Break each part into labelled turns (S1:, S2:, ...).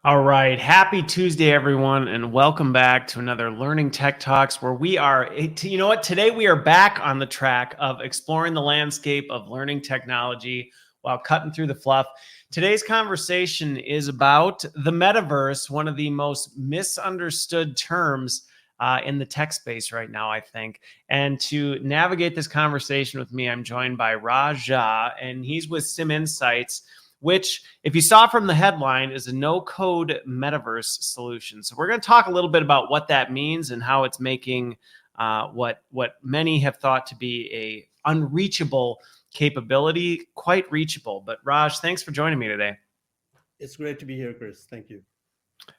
S1: All right. Happy Tuesday, everyone, and welcome back to another Learning Tech Talks where we are, you know what, today we are back on the track of exploring the landscape of learning technology while cutting through the fluff. Today's conversation is about the metaverse, one of the most misunderstood terms in the tech space right now, I think. And to navigate this conversation with me, I'm joined by Raja, and he's with SimInsights, which, if you saw from the headline, is a no-code metaverse solution. So we're going to talk a little bit about what that means and how it's making what many have thought to be a unreachable capability quite reachable. But Raj, thanks for joining me today.
S2: It's great to be here, Chris. Thank you.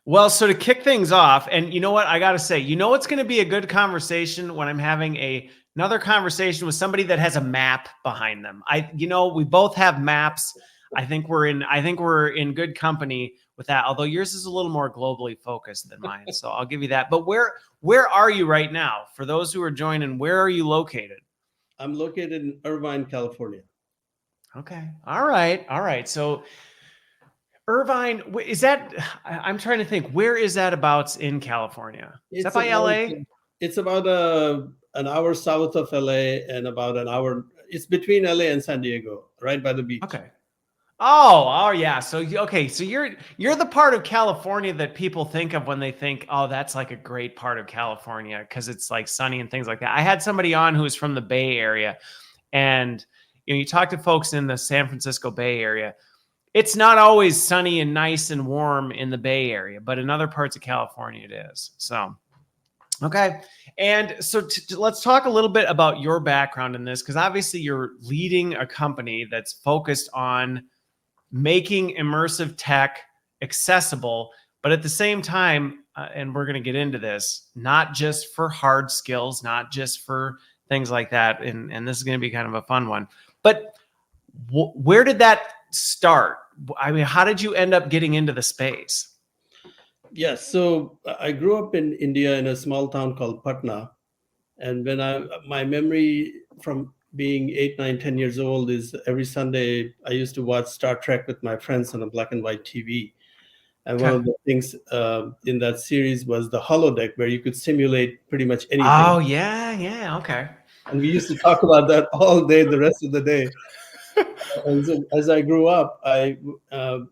S1: Well, so to kick things off, and you know what, I got to say, it's going to be a good conversation when I'm having another conversation with somebody that has a map behind them. We both have maps. I think we're in good company with that. Although yours is a little more globally focused than mine, so I'll give you that. But where are you right now? For those who are joining, where are you located?
S2: I'm located in Irvine, California.
S1: Okay. All right. So Irvine, is that? I'm trying to think. Where is that abouts in California? Is that by LA?
S2: It's about an hour south of LA and about an hour. It's between LA and San Diego, right by the beach.
S1: Okay. Oh yeah. So you're the part of California that people think of when they think, oh, that's like a great part of California because it's like sunny and things like that. I had somebody on who was from the Bay Area, and you talk to folks in the San Francisco Bay Area. It's not always sunny and nice and warm in the Bay Area, but in other parts of California it is. So, okay. And so let's talk a little bit about your background in this, because obviously you're leading a company that's focused on making immersive tech accessible, but at the same time, and we're going to get into this, not just for hard skills, not just for things like that. And this is going to be kind of a fun one. But where did that start? I mean, how did you end up getting into the space?
S2: Yes. So I grew up in India in a small town called Patna. And my memory from being 8, 9, 10 years old is every Sunday I used to watch Star Trek with my friends on a black and white TV. And one of the things in that series was the holodeck, where you could simulate pretty much anything.
S1: Oh, yeah. Okay.
S2: And we used to talk about that all day, the rest of the day. And so as I grew up, I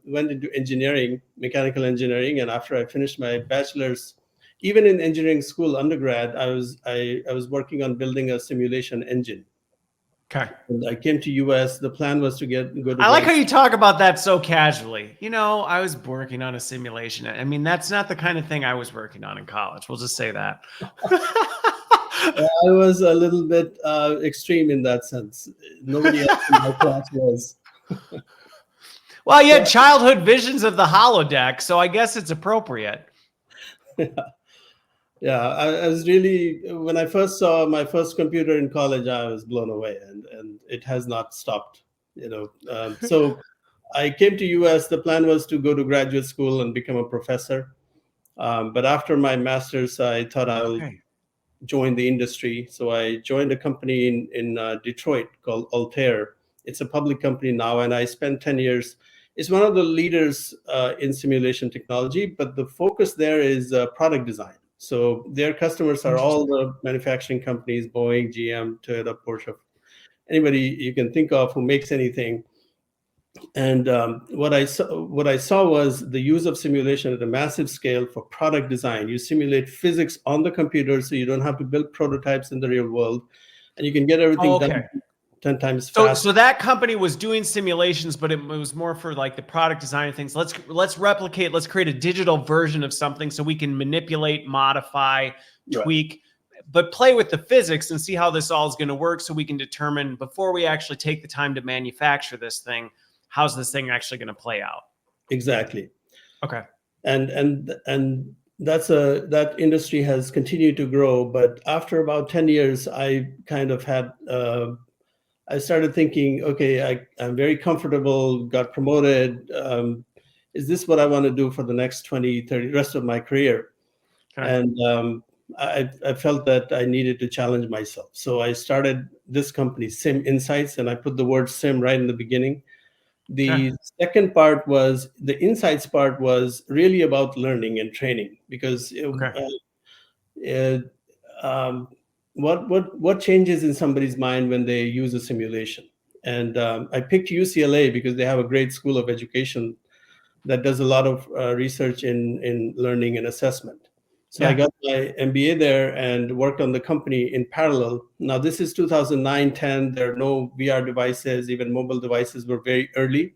S2: went into engineering, mechanical engineering. And after I finished my bachelor's, even in engineering school, undergrad, I was working on building a simulation engine.
S1: Okay.
S2: And I came to US. The plan was to go to.
S1: I like how you talk about that so casually. I was working on a simulation. I mean, that's not the kind of thing I was working on in college. We'll just say that.
S2: I was a little bit extreme in that sense. Nobody else in my class was.
S1: Well, you had childhood visions of the holodeck, so I guess it's appropriate.
S2: Yeah, I was really, when I first saw my first computer in college, I was blown away, and it has not stopped. So I came to US. The plan was to go to graduate school and become a professor. But after my master's, I thought I'll join the industry. So I joined a company in Detroit called Altair. It's a public company now, and I spent 10 years. It's one of the leaders in simulation technology, but the focus there is product design. So their customers are all the manufacturing companies: Boeing, GM, Toyota, Porsche, anybody you can think of who makes anything. And what I saw was the use of simulation at a massive scale for product design. You simulate physics on the computer, so you don't have to build prototypes in the real world, and you can get everything done 10 times faster.
S1: So that company was doing simulations, but it was more for like the product design and things. Let's replicate. Let's create a digital version of something so we can manipulate, modify, tweak, but play with the physics and see how this all is going to work, so we can determine before we actually take the time to manufacture this thing, how's this thing actually going to play out?
S2: Exactly.
S1: Okay.
S2: And that industry has continued to grow, but after about 10 years, I kind of had. I started thinking, okay, I'm very comfortable, got promoted. Is this what I want to do for the next 20, 30, rest of my career? Okay. And I felt that I needed to challenge myself. So I started this company, SimInsights, and I put the word sim right in the beginning.
S1: Okay.
S2: The second part was the insights part was really about learning and training because
S1: Okay.
S2: uh, um, what changes in somebody's mind when they use a simulation. And I picked UCLA because they have a great school of education that does a lot of research in learning and assessment. So I
S1: Yeah.
S2: got my MBA there and worked on the company in parallel. Now this is 2009, 10. There are no VR devices. Even mobile devices were very early.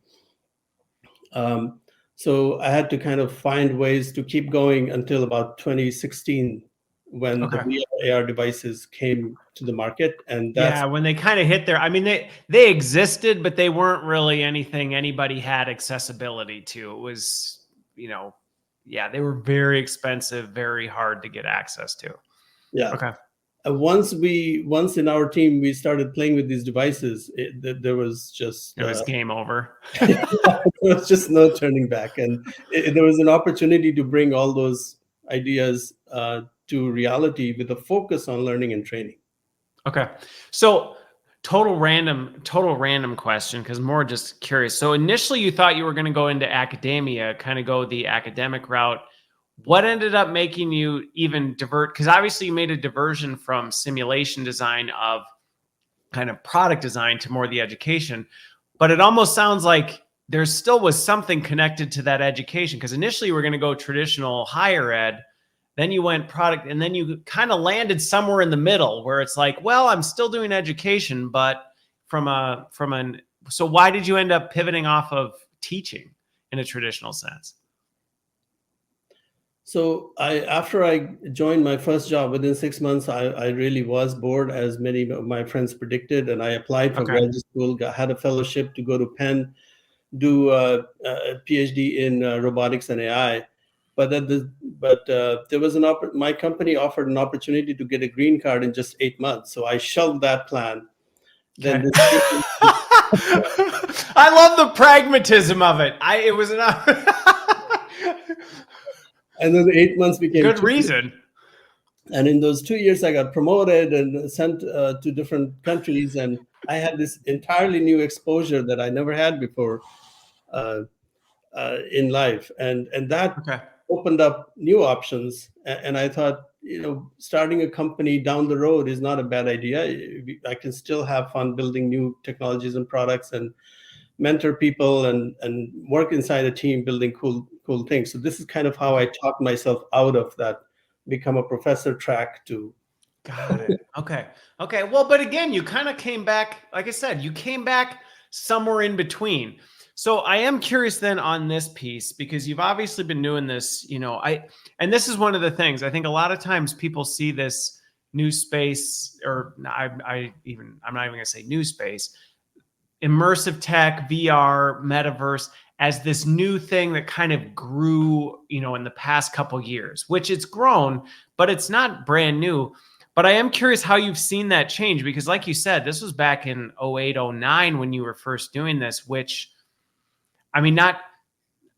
S2: Um, so I had to kind of find ways to keep going until about 2016 when the
S1: Okay.
S2: VR AR devices came to the market. And that's,
S1: Yeah, when they kind of hit their, I mean, they existed, but they weren't really anything anybody had accessibility to. It was, yeah, they were very expensive, very hard to get access to.
S2: yeah.
S1: Okay.
S2: Once in our team, we started playing with these devices, there was just,
S1: It was game over.
S2: there was just no turning back. And there was an opportunity to bring all those ideas to reality with a focus on learning and training.
S1: Okay. So total random question, because more just curious. So initially you thought you were going to go into academia, kind of go the academic route. What ended up making you even divert? Because obviously you made a diversion from simulation design of kind of product design to more the education. But it almost sounds like there still was something connected to that education, because initially you were going to go traditional higher ed, then you went product, and then you kind of landed somewhere in the middle where it's like, well, I'm still doing education, but so why did you end up pivoting off of teaching in a traditional sense?
S2: So after I joined my first job, within 6 months, I really was bored, as many of my friends predicted, and I applied for
S1: Okay.
S2: graduate school, had a fellowship to go to Penn, do a PhD in robotics and AI. But there was my company offered an opportunity to get a green card in just 8 months, so I shelved that plan. Then
S1: Okay.
S2: this,
S1: I love the pragmatism of it. It was an
S2: and then the 8 months became
S1: good
S2: 2 years.
S1: reason.
S2: And in those 2 years, I got promoted and sent to different countries, and I had this entirely new exposure that I never had before uh, in life, and that
S1: Okay.
S2: opened up new options. And I thought, starting a company down the road is not a bad idea. I can still have fun building new technologies and products, and mentor people, and work inside a team building cool things. So this is kind of how I talked myself out of that become a professor track to.
S1: Got it. Okay. Okay. Well, but again, you kind of came back, like I said, you came back somewhere in between. So I am curious then on this piece, because you've obviously been doing this, and this is one of the things I think a lot of times people see this new space, or I'm not even going to say new space, immersive tech, VR, metaverse, as this new thing that kind of grew, in the past couple years, which it's grown, but it's not brand new. But I am curious how you've seen that change, because like you said, this was back in 08, 09 when you were first doing this, which, I mean, not,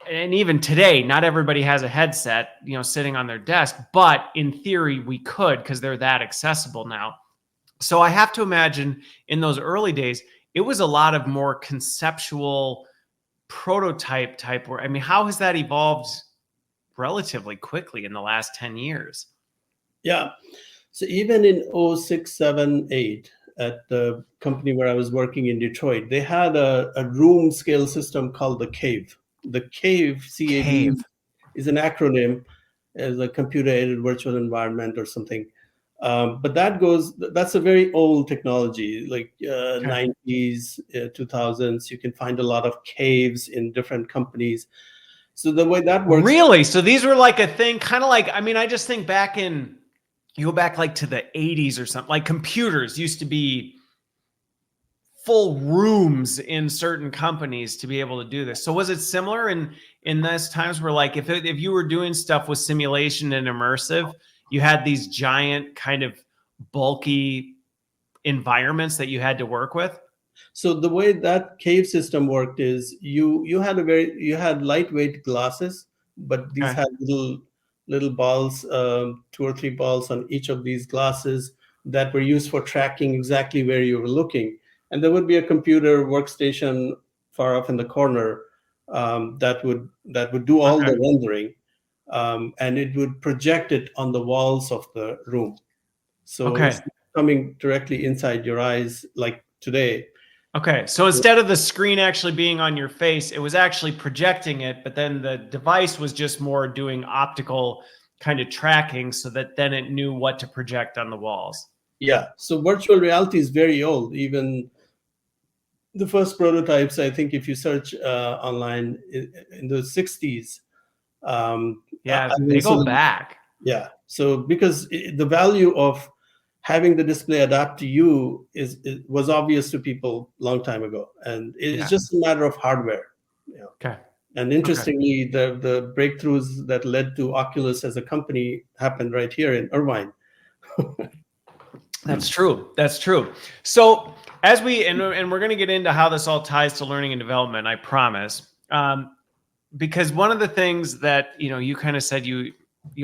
S1: and even today, not everybody has a headset, sitting on their desk, but in theory we could, because they're that accessible now. So I have to imagine in those early days, it was a lot of more conceptual prototype type work. I mean, how has that evolved relatively quickly in the last 10 years?
S2: Yeah. So even in 06, 7, 8, at the company where I was working in Detroit, they had a room scale system called the CAVE. The CAVE, CAVE,
S1: Cave.
S2: is an acronym, as a computer aided virtual environment or something. But that's a very old technology, like
S1: Okay.
S2: 90s, 2000s. You can find a lot of caves in different companies. So the way that works,
S1: Really? So these were like a thing, kind of like, I mean, I just think you go back like to the 80s or something, like computers used to be full rooms in certain companies to be able to do this. So was it similar in those times where, like, if you were doing stuff with simulation and immersive, you had these giant kind of bulky environments that you had to work with?
S2: so the way that cave system worked is you had lightweight glasses, but these
S1: Okay.
S2: had little balls, 2 or 3 balls on each of these glasses that were used for tracking exactly where you were looking. And there would be a computer workstation far off in the corner that would do all the rendering, and it would project it on the walls of the room. So
S1: Okay.
S2: it's coming directly inside your eyes, like today.
S1: Okay. So instead of the screen actually being on your face, it was actually projecting it, but then the device was just more doing optical kind of tracking so that then it knew what to project on the walls.
S2: Yeah. So virtual reality is very old. Even the first prototypes, I think, if you search online in the 60s.
S1: Yeah,
S2: I mean,
S1: they go
S2: so
S1: back.
S2: yeah. So because the value of having the display adapt to you was obvious to people long time ago, and it's just a matter of hardware.
S1: Okay.
S2: And interestingly, the breakthroughs that led to Oculus as a company happened right here in Irvine.
S1: That's true. That's true. So as and we're going to get into how this all ties to learning and development, I promise. Because one of the things that, you kind of said, you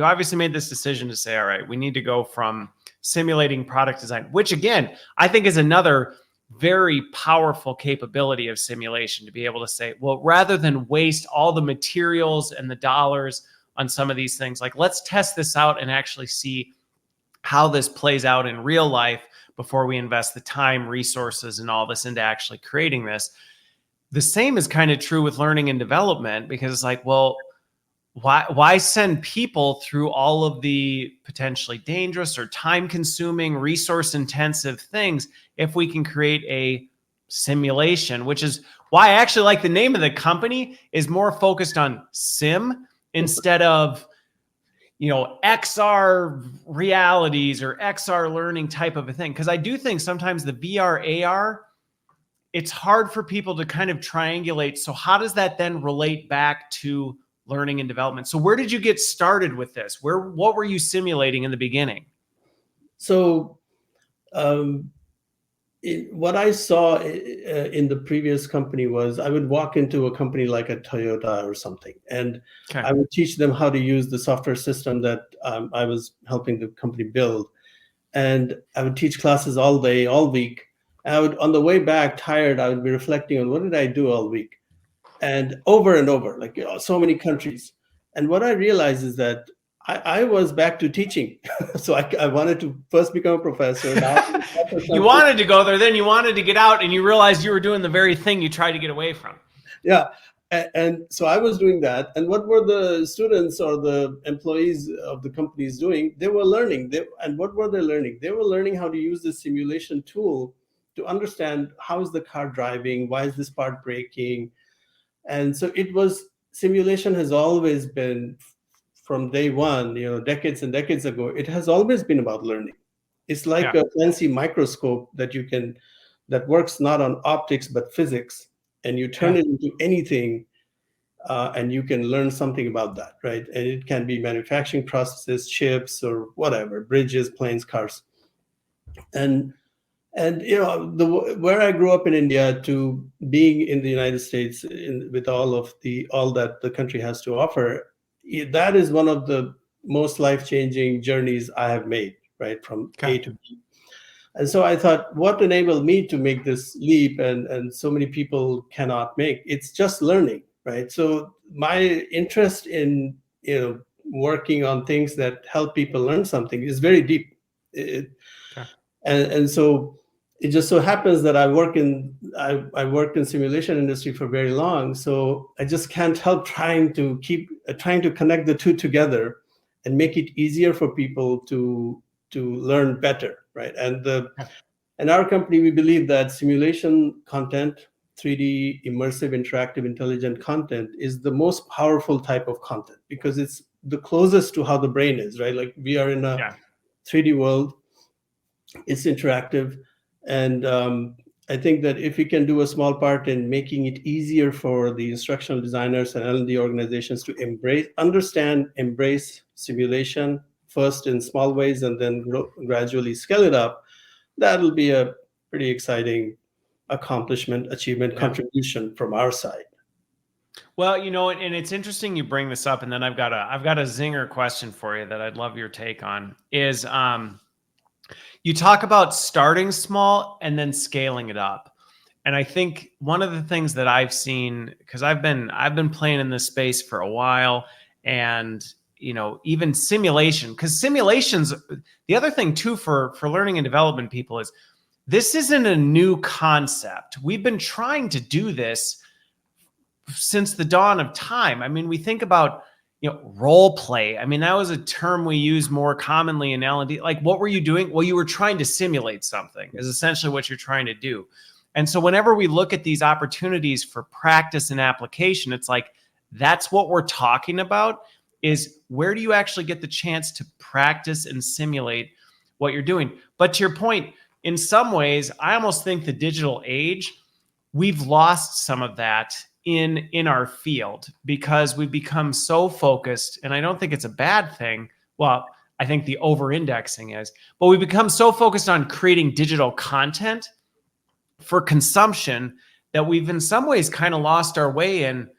S1: obviously made this decision to say, all right, we need to go from simulating product design, which again, I think is another very powerful capability of simulation, to be able to say, well, rather than waste all the materials and the dollars on some of these things, like let's test this out and actually see how this plays out in real life before we invest the time, resources, and all this into actually creating this. The same is kind of true with learning and development, because it's like, well, why send people through all of the potentially dangerous or time-consuming, resource-intensive things if we can create a simulation, which is why I actually like the name of the company is more focused on sim instead of XR realities or XR learning type of a thing. Because I do think sometimes the VR, AR, it's hard for people to kind of triangulate. So how does that then relate back to learning and development? So where did you get started with this? What were you simulating in the beginning?
S2: So what I saw in the previous company was I would walk into a company like a Toyota or something, and I would teach them how to use the software system that I was helping the company build. And I would teach classes all day, all week. And I would, on the way back, tired, I would be reflecting on what did I do all week? And over, like so many countries. And what I realized is that I was back to teaching. So I wanted to first become a professor. Now
S1: you wanted to go there, then you wanted to get out, and you realized you were doing the very thing you tried to get away from.
S2: Yeah. And so I was doing that. And what were the students or the employees of the companies doing? They were learning. And what were they learning? They were learning how to use the simulation tool to understand how is the car driving? Why is this part braking? And so simulation has always been, from day one, decades and decades ago, it has always been about learning. It's like a fancy microscope that works not on optics, but physics. And you turn it into anything, and you can learn something about that, right? And it can be manufacturing processes, chips, or whatever, bridges, planes, cars. And where I grew up in India to being in the United States with all that the country has to offer, that is one of the most life-changing journeys I have made, right, from A to B. And so I thought, what enabled me to make this leap and so many people cannot make? It's just learning, right? So my interest in working on things that help people learn something is very deep. And so it just so happens that I worked in simulation industry for very long. So I just can't help trying to connect the two together and make it easier for people to learn better, right? And in our company, we believe that simulation content, 3D, immersive, interactive, intelligent content is the most powerful type of content because it's the closest to how the brain is, right? Like we are in a 3D world, it's interactive. And I think that if we can do a small part in making it easier for the instructional designers and L&D organizations to embrace simulation, first in small ways and then gradually scale it up, that'll be a pretty exciting achievement, contribution from our side.
S1: Well, and it's interesting you bring this up, and then I've got a zinger question for you that I'd love your take on. Is you talk about starting small and then scaling it up. And I think one of the things that I've seen, because I've been playing in this space for a while, and even simulation, because simulations, the other thing too for learning and development people is this isn't a new concept. We've been trying to do this since the dawn of time. I mean, we think about role play. I mean, that was a term we use more commonly in L&D. Like, what were you doing? Well, you were trying to simulate something, is essentially what you're trying to do. And so whenever we look at these opportunities for practice and application, it's like, that's what we're talking about, is where do you actually get the chance to practice and simulate what you're doing? But to your point, in some ways, I almost think the digital age, we've lost some of that in our field, because we've become so focused, and I don't think it's a bad thing. Well, I think the over-indexing is, but we've become so focused on creating digital content for consumption that we've in some ways kind of lost our way in,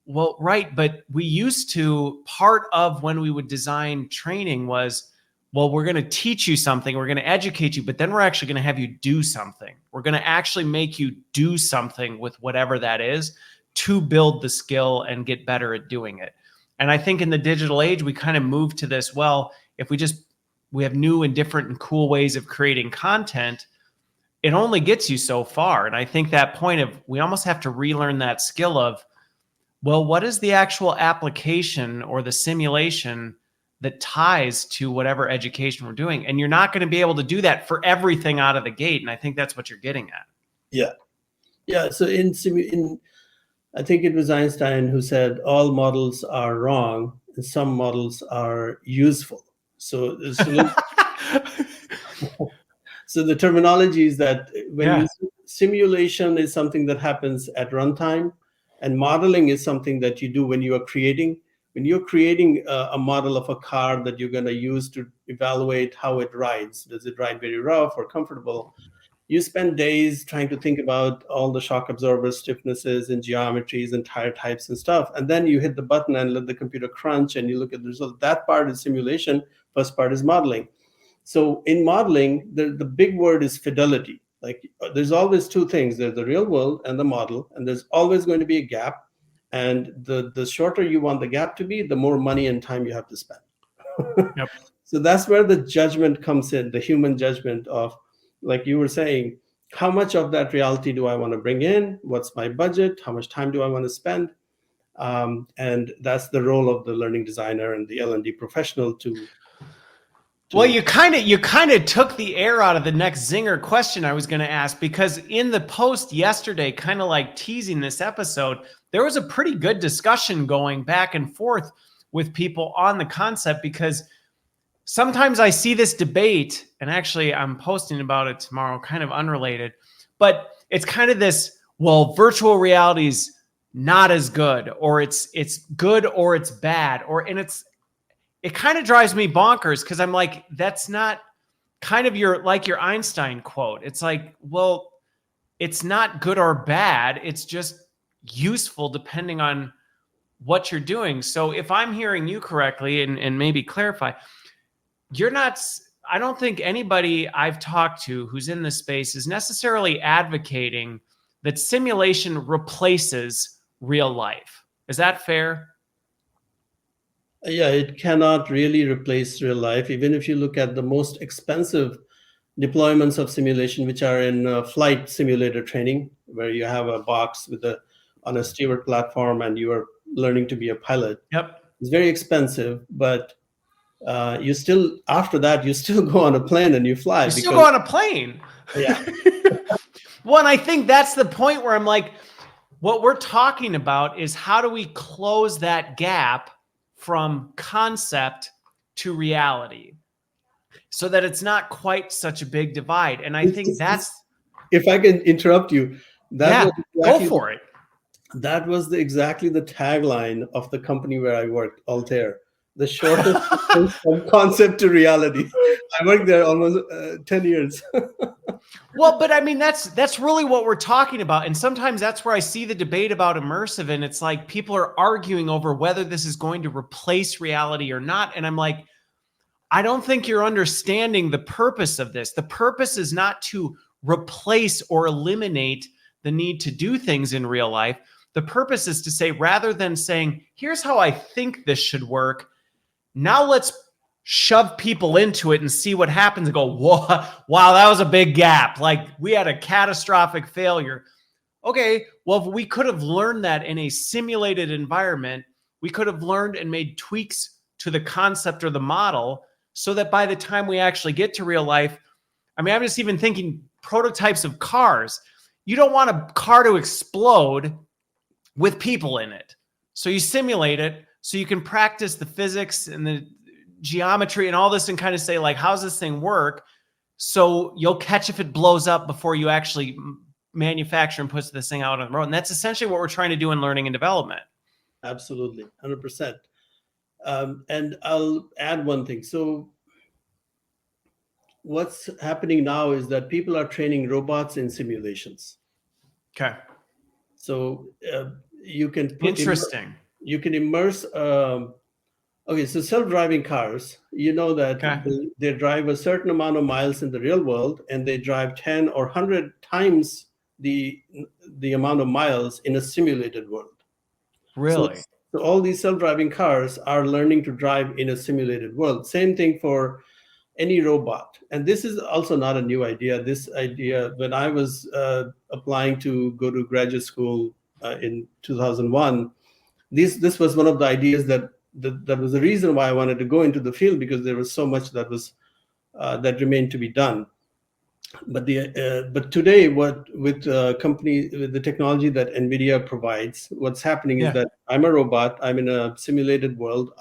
S1: well, right, but we used to, part of when we would design training was, well, we're going to teach you something, we're going to educate you, but then we're actually going to have you do something. We're going to actually make you do something with whatever that is to build the skill and get better at doing it. And I think in the digital age, we kind of moved to this, well, if we have new and different and cool ways of creating content, it only gets you so far. And I think that point of, we almost have to relearn that skill of, well, what is the actual application or the simulation that ties to whatever education we're doing? And you're not going to be able to do that for everything out of the gate. And I think that's what you're getting at.
S2: Yeah. Yeah. So I think it was Einstein who said all models are wrong and some models are useful. So so the terminology is that simulation is something that happens at runtime, and modeling is something that you do when you are creating. When you're creating a model of a car that you're going to use to evaluate how it rides, does it ride very rough or comfortable? You spend days trying to think about all the shock absorbers, stiffnesses, and geometries and tire types and stuff. And then you hit the button and let the computer crunch and you look at the result. That part is simulation. First part is modeling. So in modeling, the big word is fidelity. Like, there's always two things. There's the real world and the model, and there's always going to be a gap. And the shorter you want the gap to be, the more money and time you have to spend.
S1: Yep.
S2: So that's where the judgment comes in, the human judgment of, like you were saying, how much of that reality do I want to bring in? What's my budget? How much time do I want to spend? And that's the role of the learning designer and the L&D professional to
S1: well, you kind of took the air out of the next zinger question I was going to ask, because in the post yesterday, kind of like teasing this episode, there was a pretty good discussion going back and forth with people on the concept, because sometimes I see this debate, and actually I'm posting about it tomorrow, kind of unrelated, but it's kind of this, well, virtual reality is not as good, or it's good or it's bad, and it kind of drives me bonkers, because I'm like, that's not kind of your Einstein quote. It's like, well, it's not good or bad. It's just useful depending on what you're doing. So if I'm hearing you correctly, and maybe clarify, I don't think anybody I've talked to who's in this space is necessarily advocating that simulation replaces real life. Is that fair?
S2: Yeah, it cannot really replace real life. Even if you look at the most expensive deployments of simulation, which are in flight simulator training, where you have a box on a steward platform and you are learning to be a pilot.
S1: Yep.
S2: It's very expensive, but after that, you still go on a plane and you fly.
S1: You still go on a plane.
S2: Yeah.
S1: Well, and I think that's the point where I'm like, what we're talking about is, how do we close that gap from concept to reality so that it's not quite such a big divide? And I think that's...
S2: If I can interrupt you.
S1: Go for it.
S2: That was exactly the tagline of the company where I worked, Altair. The shortest distance from concept to reality. I worked there almost 10 years.
S1: Well, but I mean, that's really what we're talking about. And sometimes that's where I see the debate about immersive. And it's like, people are arguing over whether this is going to replace reality or not. And I'm like, I don't think you're understanding the purpose of this. The purpose is not to replace or eliminate the need to do things in real life. The purpose is to say, rather than saying, here's how I think this should work, now let's shove people into it and see what happens and go, whoa, wow, that was a big gap. Like we had a catastrophic failure. Okay, well, if we could have learned that in a simulated environment, we could have learned and made tweaks to the concept or the model so that by the time we actually get to real life, I mean, I'm just even thinking prototypes of cars. You don't want a car to explode with people in it. So you simulate it so you can practice the physics and the geometry and all this and kind of say, like, how's this thing work? So you'll catch if it blows up before you actually manufacture and puts this thing out on the road. And that's essentially what we're trying to do in learning and development.
S2: Absolutely, 100%. And I'll add one thing. So what's happening now is that people are training robots in simulations.
S1: Okay.
S2: So you can
S1: interesting.
S2: You can immerse. Okay, so self-driving cars, you know that they drive a certain amount of miles in the real world, and they drive 10 or 100 times the amount of miles in a simulated world.
S1: Really?
S2: So all these self-driving cars are learning to drive in a simulated world. Same thing for any robot. And this is also not a new idea. This idea, when I was applying to go to graduate school in 2001, this was one of the ideas that was the reason why I wanted to go into the field, because there was so much that was that remained to be done. But today, with the technology that NVIDIA provides, what's happening is that I'm a robot. I'm in a simulated world.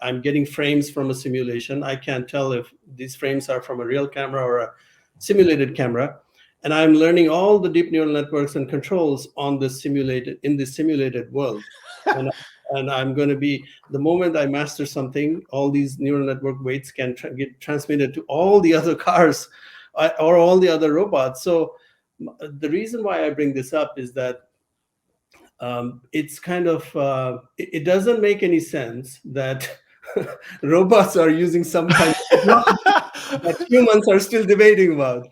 S2: I'm getting frames from a simulation. I can't tell if these frames are from a real camera or a simulated camera, and I'm learning all the deep neural networks and controls in the simulated world. And I'm going to be, the moment I master something, all these neural network weights can get transmitted to all the other cars or all the other robots. So the reason why I bring this up is that it's kind of, it doesn't make any sense that robots are using some kind of technology that humans are still debating about.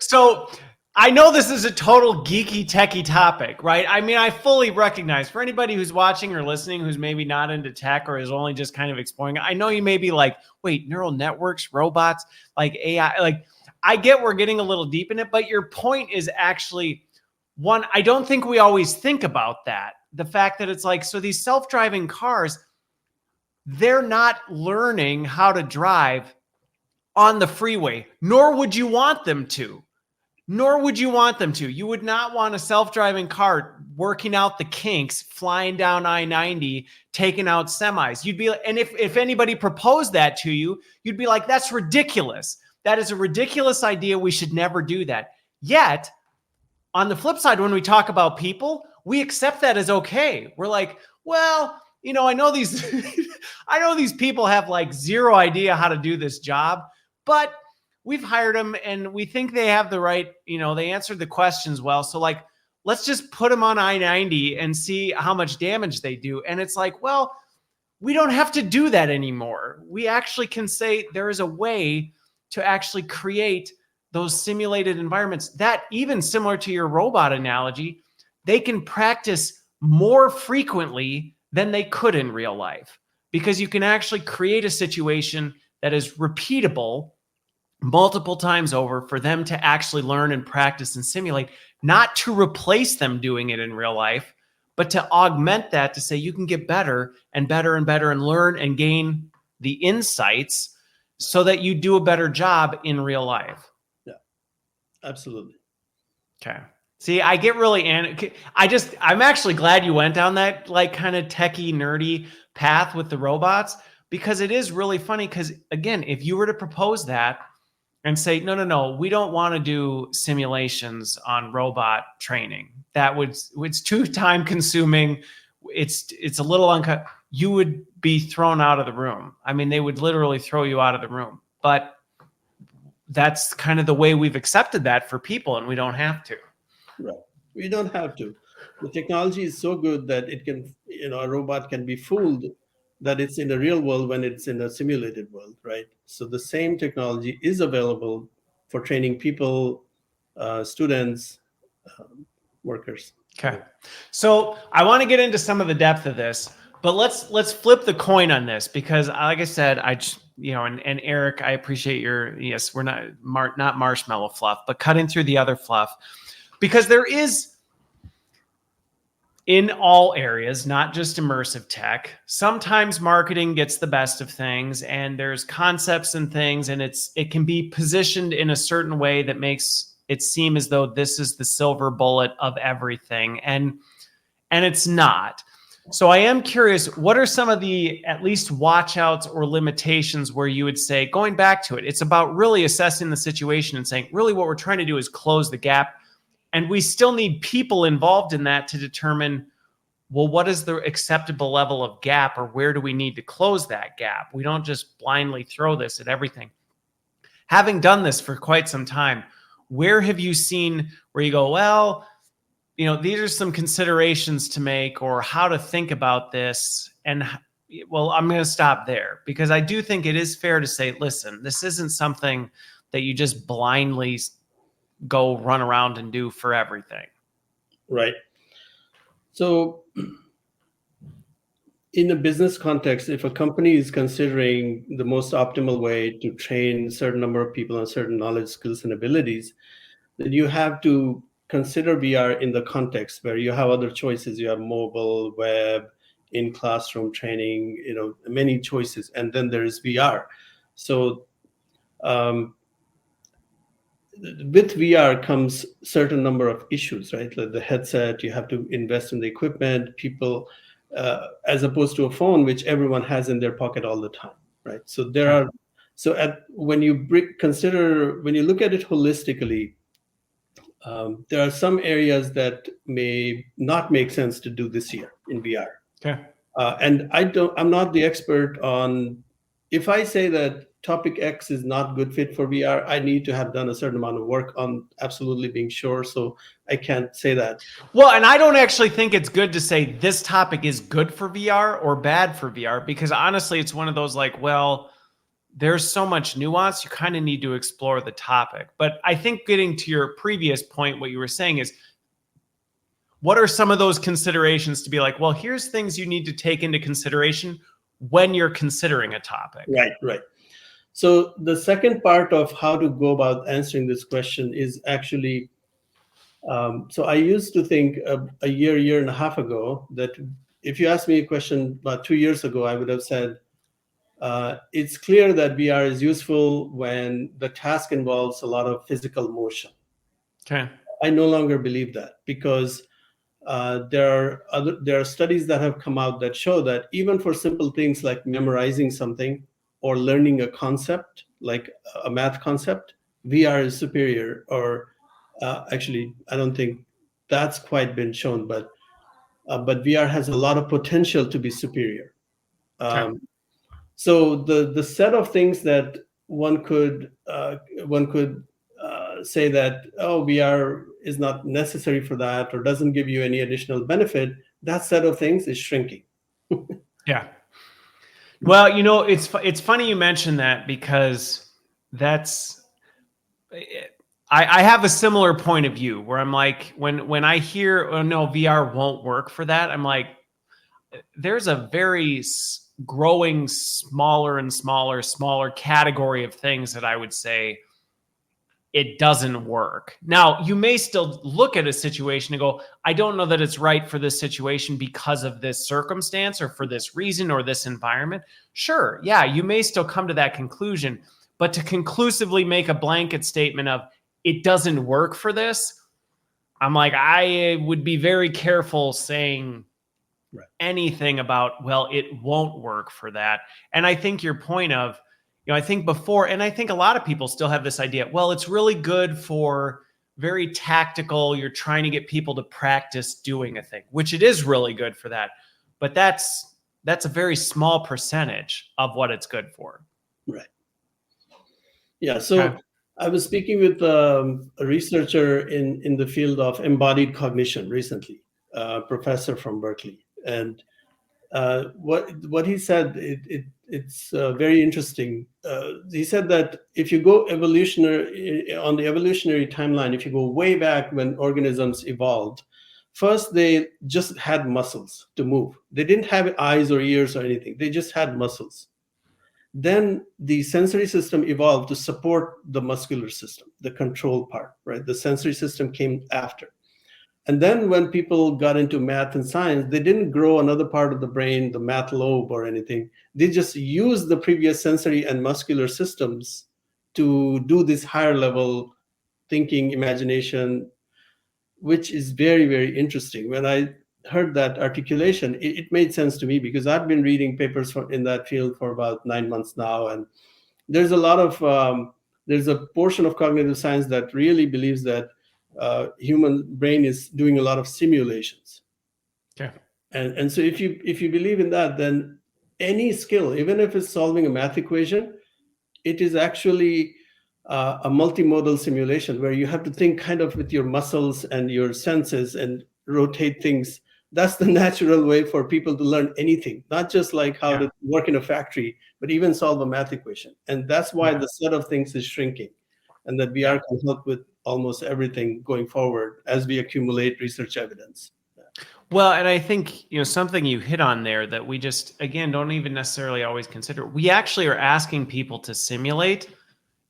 S1: So I know this is a total geeky, techie topic, right? I mean, I fully recognize, for anybody who's watching or listening who's maybe not into tech or is only just kind of exploring, I know you may be like, wait, neural networks, robots, like AI, like I get we're getting a little deep in it, but your point is actually one, I don't think we always think about that. The fact that it's like, so these self-driving cars, they're not learning how to drive on the freeway, nor would you want them to. You would not want a self-driving car working out the kinks, flying down I-90, taking out semis. You'd be, and if anybody proposed that to you, you'd be like, that's ridiculous. That is a ridiculous idea. We should never do that. Yet, on the flip side, when we talk about people, we accept that as okay. We're like, well, you know, I know these people have like zero idea how to do this job, but we've hired them and we think they have the right, you know, they answered the questions well. So like, let's just put them on I-90 and see how much damage they do. And it's like, well, we don't have to do that anymore. We actually can say there is a way to actually create those simulated environments that, even similar to your robot analogy, they can practice more frequently than they could in real life, because you can actually create a situation that is repeatable multiple times over for them to actually learn and practice and simulate, not to replace them doing it in real life, but to augment that, to say you can get better and better and better and learn and gain the insights so that you do a better job in real life.
S2: Yeah, absolutely.
S1: Okay. See, I get really, I'm actually glad you went down that like kind of techie, nerdy path with the robots, because it is really funny. Because again, if you were to propose that and say, no, we don't want to do simulations on robot training, it's too time consuming. It's a little you would be thrown out of the room. I mean, they would literally throw you out of the room, but that's kind of the way we've accepted that for people, and we don't have to.
S2: Right. We don't have to. The technology is so good that it can, a robot can be fooled that it's in the real world when it's in a simulated world, right? So the same technology is available for training people students, workers.
S1: Okay. So I want to get into some of the depth of this, but let's flip the coin on this because, like I said, and Eric, I appreciate your, yes, we're not marshmallow fluff, but cutting through the other fluff, because there is, in all areas, not just immersive tech, sometimes marketing gets the best of things, and there's concepts and things, and it can be positioned in a certain way that makes it seem as though this is the silver bullet of everything, and it's not. So I am curious, what are some of the at least watch outs or limitations where you would say, going back to it, it's about really assessing the situation and saying, really what we're trying to do is close the gap. And we still need people involved in that to determine, well, what is the acceptable level of gap, or where do we need to close that gap? We don't just blindly throw this at everything. Having done this for quite some time, where have you seen where you go, well, these are some considerations to make, or how to think about this? And well, I'm going to stop there because I do think it is fair to say, listen, this isn't something that you just blindly go run around and do for everything.
S2: Right. So in a business context, if a company is considering the most optimal way to train a certain number of people on certain knowledge, skills, and abilities, then you have to consider VR in the context where you have other choices. You have mobile, web, in classroom training, many choices. And then there is VR. So with VR comes certain number of issues, right? Like the headset, you have to invest in the equipment, people, as opposed to a phone, which everyone has in their pocket all the time, right? So when you look at it holistically, there are some areas that may not make sense to do this year in VR.
S1: Okay.
S2: And I'm not the expert on, if I say that topic X is not good fit for VR, I need to have done a certain amount of work on absolutely being sure. So I can't say that.
S1: Well, and I don't actually think it's good to say this topic is good for VR or bad for VR, because honestly, it's one of those like, well, there's so much nuance, you kind of need to explore the topic. But I think getting to your previous point, what you were saying is, what are some of those considerations to be like, well, here's things you need to take into consideration when you're considering a topic.
S2: Right. So the second part of how to go about answering this question is actually, so I used to think a year and a half ago that if you asked me a question about 2 years ago, I would have said, it's clear that VR is useful when the task involves a lot of physical motion.
S1: Okay.
S2: I no longer believe that, because there are studies that have come out that show that even for simple things like memorizing something or learning a concept, like a math concept, VR is superior. Or actually, I don't think that's quite been shown, but VR has a lot of potential to be superior.
S1: Okay.
S2: So the set of things that one could say that, oh, VR is not necessary for that or doesn't give you any additional benefit, that set of things is shrinking.
S1: Yeah. Well, it's funny you mentioned that, because I have a similar point of view where I'm like, when I hear, oh no, VR won't work for that, I'm like, there's a very growing smaller and smaller category of things that I would say it doesn't work. Now, you may still look at a situation and go, I don't know that it's right for this situation because of this circumstance or for this reason or this environment. Sure, yeah, you may still come to that conclusion, but to conclusively make a blanket statement of it doesn't work for this, I'm like, I would be very careful saying anything about, well, it won't work for that. And I think your point of, I think before, and I think a lot of people still have this idea, well, it's really good for very tactical, you're trying to get people to practice doing a thing, which it is really good for that. But that's a very small percentage of what it's good for.
S2: Right. Yeah. So I was speaking with a researcher in the field of embodied cognition recently, a professor from Berkeley. And what he said, it's very interesting. He said that if you go evolutionary on the evolutionary timeline, if you go way back when organisms evolved, first they just had muscles to move. They didn't have eyes or ears or anything. They just had muscles. Then the sensory system evolved to support the muscular system, the control part, right? The sensory system came after. And then when people got into math and science, they didn't grow another part of the brain, the math lobe or anything. They just used the previous sensory and muscular systems to do this higher level thinking, imagination, which is very, very interesting. When I heard that articulation, it made sense to me because I've been reading papers in that field for about 9 months now. And there's a lot of, there's a portion of cognitive science that really believes that human brain is doing a lot of simulations.
S1: Okay.
S2: And so if you believe in that, then any skill, even if it's solving a math equation, it is actually a multimodal simulation where you have to think kind of with your muscles and your senses and rotate things. That's the natural way for people to learn anything, not just like how to work in a factory, but even solve a math equation. And that's why the set of things is shrinking, and that VR can help with almost everything going forward as we accumulate research evidence.
S1: Well, and I think, something you hit on there that we just, again, don't even necessarily always consider. We actually are asking people to simulate,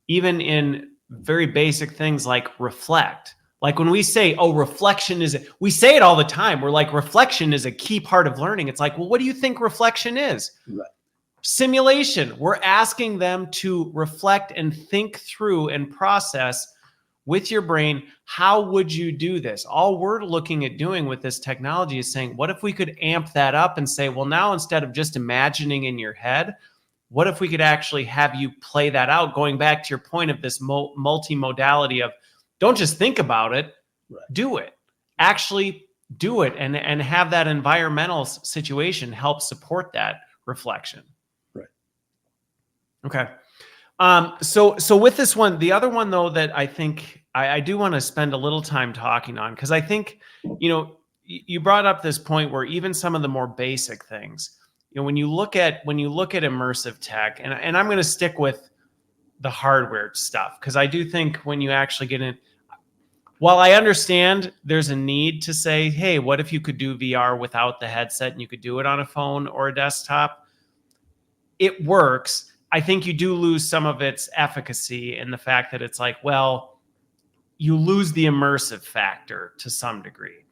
S1: even in very basic things like reflect. Like when we say, reflection we say it all the time. We're like, reflection is a key part of learning. It's like, well, what do you think reflection is?
S2: Right.
S1: Simulation. We're asking them to reflect and think through and process with your brain. How would you do this? All we're looking at doing with this technology is saying, what if we could amp that up and say, well, now instead of just imagining in your head, what if we could actually have you play that out? Going back to your point of this multimodality of don't just think about it, do it. Actually do it and have that environmental situation help support that reflection.
S2: Right.
S1: Okay. So with this one, the other one though that I think I do want to spend a little time talking on, because I think, you brought up this point where even some of the more basic things, when you look at immersive tech, and I'm going to stick with the hardware stuff, because I do think when you actually get in, while I understand there's a need to say, hey, what if you could do VR without the headset and you could do it on a phone or a desktop? It works. I think you do lose some of its efficacy in the fact that it's like, well, you lose the immersive factor to some degree,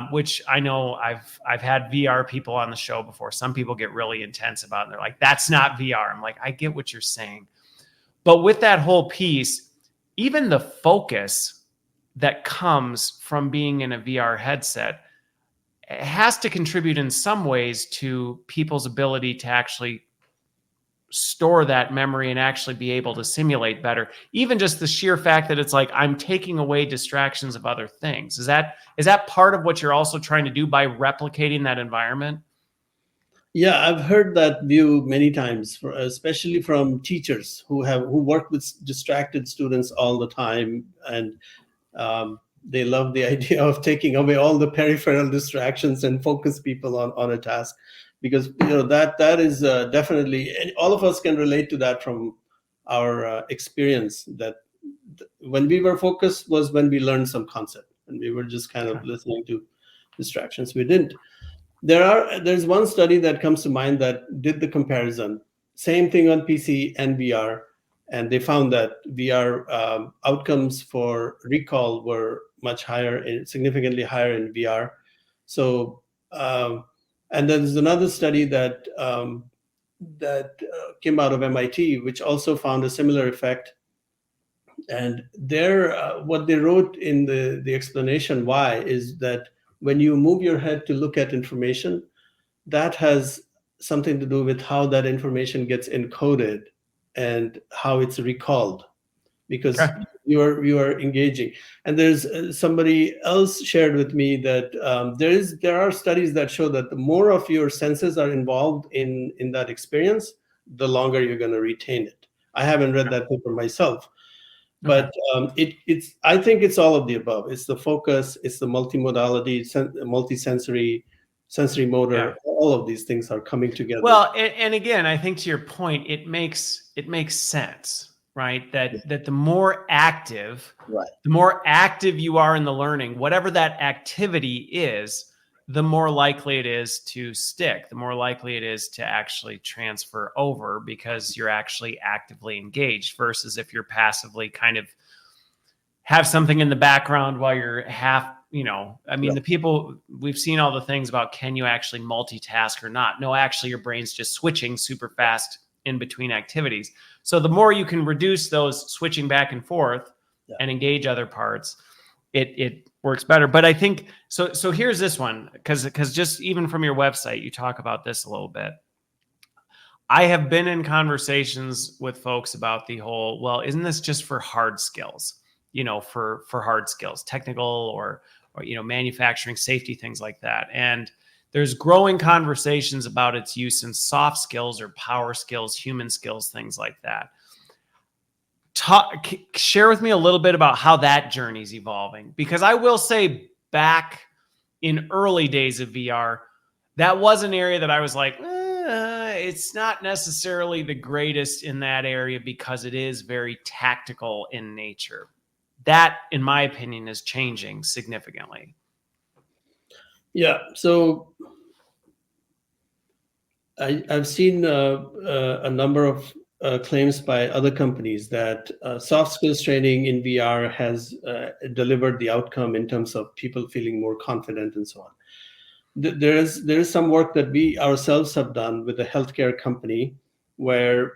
S1: which I know I've had VR people on the show before. Some people get really intense about it. And they're like, that's not VR. I'm like, I get what you're saying. But with that whole piece, even the focus that comes from being in a VR headset has to contribute in some ways to people's ability to actually store that memory and actually be able to simulate better. Even just the sheer fact that it's like, I'm taking away distractions of other things. Is that part of what you're also trying to do by replicating that environment?
S2: Yeah, I've heard that view many times, especially from teachers who work with distracted students all the time, and they love the idea of taking away all the peripheral distractions and focus people on a task, because that is definitely, and all of us can relate to that from our experience. That when we were focused was when we learned some concept, and we were just kind of listening to distractions. We didn't. There's one study that comes to mind that did the comparison, same thing on PC and VR, and they found that VR outcomes for recall were much higher, significantly higher in VR. So, and then there's another study that came out of MIT, which also found a similar effect. And what they wrote in the explanation why is that when you move your head to look at information, that has something to do with how that information gets encoded and how it's recalled, because you are engaging. And there's somebody else shared with me that there are studies that show that the more of your senses are involved in that experience, the longer you're going to retain it. I haven't read that paper myself. But I think it's all of the above. It's the focus, it's the multimodality, multisensory, sensory motor,
S1: Yeah.
S2: all of these things are coming together.
S1: Well, and again, I think to your point, it makes sense, right? That the more active,
S2: Right.
S1: the more active you are in the learning, whatever that activity is, the more likely it is to stick, the more likely it is to actually transfer over because you're actually actively engaged versus if you're passively kind of have something in the background while you're half, I mean,
S2: Right.
S1: the people, we've seen all the things about can you actually multitask or not? No, actually, your brain's just switching super fast in between activities. So the more you can reduce those switching back and forth and engage other parts, it works better. But I think so here's this one, because just even from your website, you talk about this a little bit. I have been in conversations with folks about the whole, well, isn't this just for hard skills? For hard skills, technical or manufacturing, safety, things like that. And there's growing conversations about its use in soft skills or power skills, human skills, things like that. Share with me a little bit about how that journey is evolving, because I will say back in early days of VR, that was an area that I was like, it's not necessarily the greatest in that area because it is very tactical in nature. That, in my opinion, is changing significantly.
S2: Yeah. So I've seen a number of claims by other companies that soft skills training in VR has delivered the outcome in terms of people feeling more confident and so on. There is some work that we ourselves have done with a healthcare company where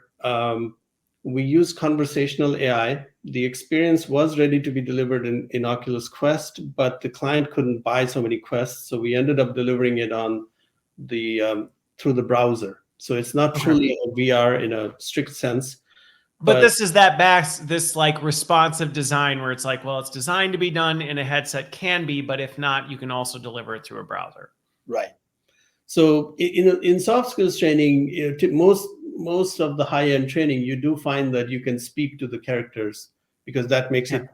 S2: we use conversational AI. The experience was ready to be delivered in Oculus Quest, but the client couldn't buy so many Quests, so we ended up delivering it on the through the browser. So it's not truly a VR in a strict sense.
S1: But this is this like responsive design where it's like, well, it's designed to be done in a headset, can be, but if not, you can also deliver it through a browser.
S2: Right. So in soft skills training, most of the high-end training, you do find that you can speak to the characters because that makes it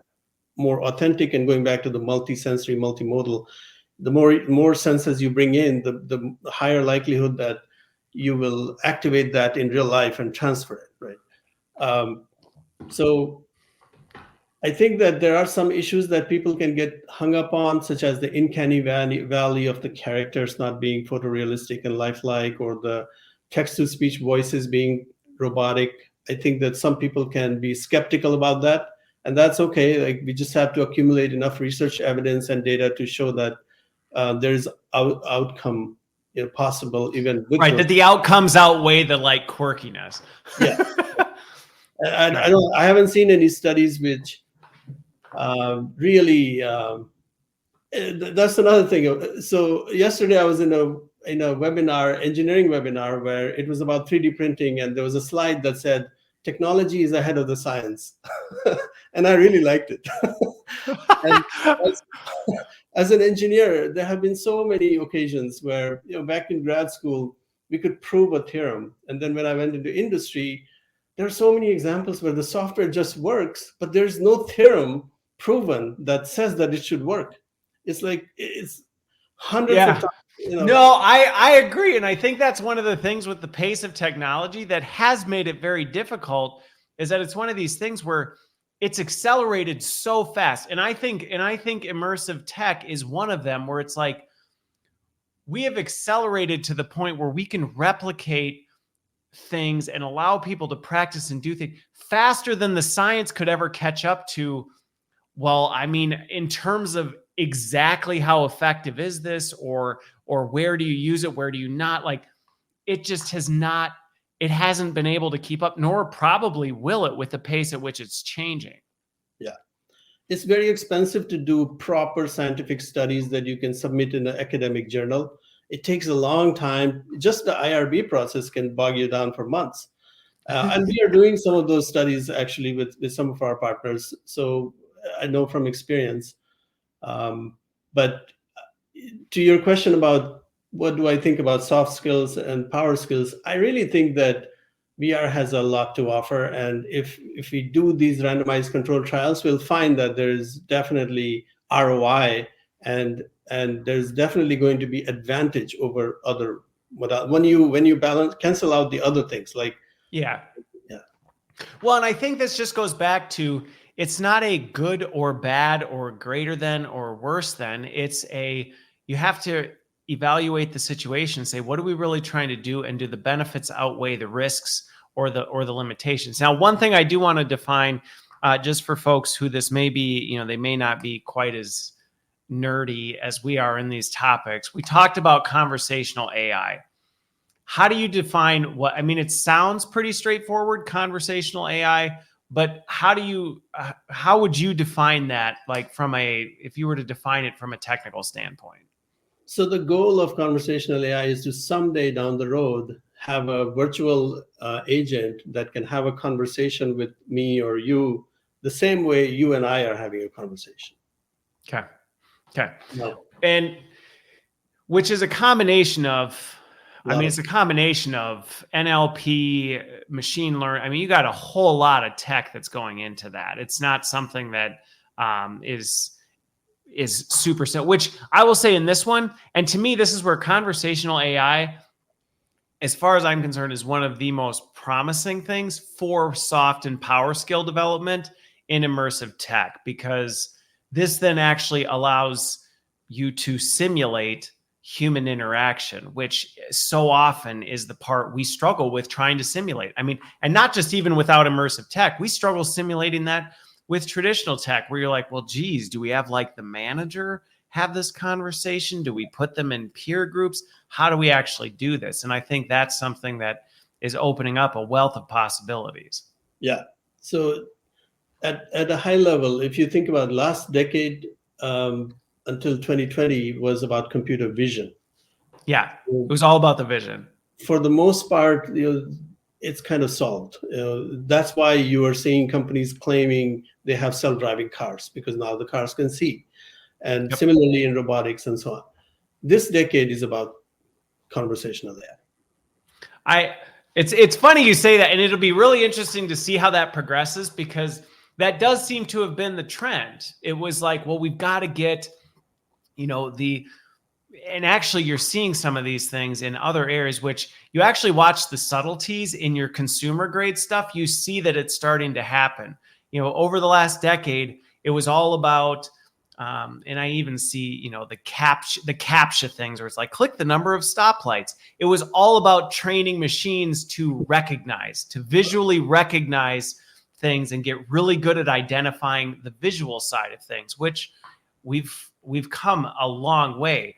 S2: more authentic. And going back to the multi-sensory, multimodal, the more senses you bring in, the higher likelihood that you will activate that in real life and transfer it, right? So I think that there are some issues that people can get hung up on, such as the uncanny valley of the characters not being photorealistic and lifelike, or the text-to-speech voices being robotic. I think that some people can be skeptical about that, and that's okay. Like, we just have to accumulate enough research evidence and data to show that there's outcome possible even with
S1: right, that the outcomes outweigh the like quirkiness.
S2: Yeah. I haven't seen any studies which really that's another thing. So yesterday I was in a webinar, engineering webinar, where it was about 3D printing, and there was a slide that said technology is ahead of the science. And I really liked it. And as an engineer, there have been so many occasions where, back in grad school, we could prove a theorem. And then when I went into industry, there are so many examples where the software just works, but there's no theorem proven that says that it should work. It's like, it's hundreds of times.
S1: No, I agree. And I think that's one of the things with the pace of technology that has made it very difficult, is that it's one of these things where it's accelerated so fast. And I think immersive tech is one of them, where it's like, we have accelerated to the point where we can replicate things and allow people to practice and do things faster than the science could ever catch up to. Well, I mean, in terms of exactly how effective is this, or where do you use it, where do you not, like, it just it hasn't been able to keep up, nor probably will it, with the pace at which it's changing.
S2: Yeah. It's very expensive to do proper scientific studies that you can submit in an academic journal. It takes a long time. Just the IRB process can bog you down for months. And we are doing some of those studies actually with some of our partners. So I know from experience. But to your question about what do I think about soft skills and power skills, I really think that VR has a lot to offer. And if we do these randomized controlled trials, we'll find that there is definitely ROI. And and there's definitely going to be advantage over other when you balance cancel out the other things like
S1: Yeah.
S2: yeah.
S1: Well, and I think this just goes back to, it's not a good or bad or greater than or worse than. You have to evaluate the situation and say, what are we really trying to do? And do the benefits outweigh the risks or the limitations? Now, one thing I do want to define, just for folks who this may be, they may not be quite as nerdy as we are in these topics. We talked about conversational AI. How do you define what? I mean, it sounds pretty straightforward, conversational AI, but how would you define that? Like if you were to define it from a technical standpoint?
S2: So the goal of conversational AI is to someday down the road have a virtual agent that can have a conversation with me or you the same way you and I are having a conversation.
S1: Okay.
S2: No.
S1: And which is a combination of, it's a combination of NLP, machine learning. I mean, you got a whole lot of tech that's going into that. It's not something that is super simple, which I will say in this one. And to me, this is where conversational AI, as far as I'm concerned, is one of the most promising things for soft and power skill development in immersive tech, because this then actually allows you to simulate human interaction, which so often is the part we struggle with trying to simulate. I mean, and not just even without immersive tech, we struggle simulating that with traditional tech, where you're like, well, geez, do we have like the manager have this conversation? Do we put them in peer groups? How do we actually do this? And I think that's something that is opening up a wealth of possibilities.
S2: Yeah. So at a high level, if you think about last decade, until 2020 was about computer vision.
S1: Yeah, it was all about the vision.
S2: For the most part, it's kind of solved. That's why you are seeing companies claiming they have self-driving cars, because now the cars can see. And similarly in robotics and so on. This decade is about conversational AI.
S1: It's funny you say that, and it'll be really interesting to see how that progresses, because that does seem to have been the trend. It was like, well, we've got to get, and actually you're seeing some of these things in other areas, which you actually watch the subtleties in your consumer grade stuff. You see that it's starting to happen. Over the last decade, it was all about, and I even see, the CAPTCHA things where it's like, click the number of stoplights. It was all about training machines to visually recognize things and get really good at identifying the visual side of things, which we've come a long way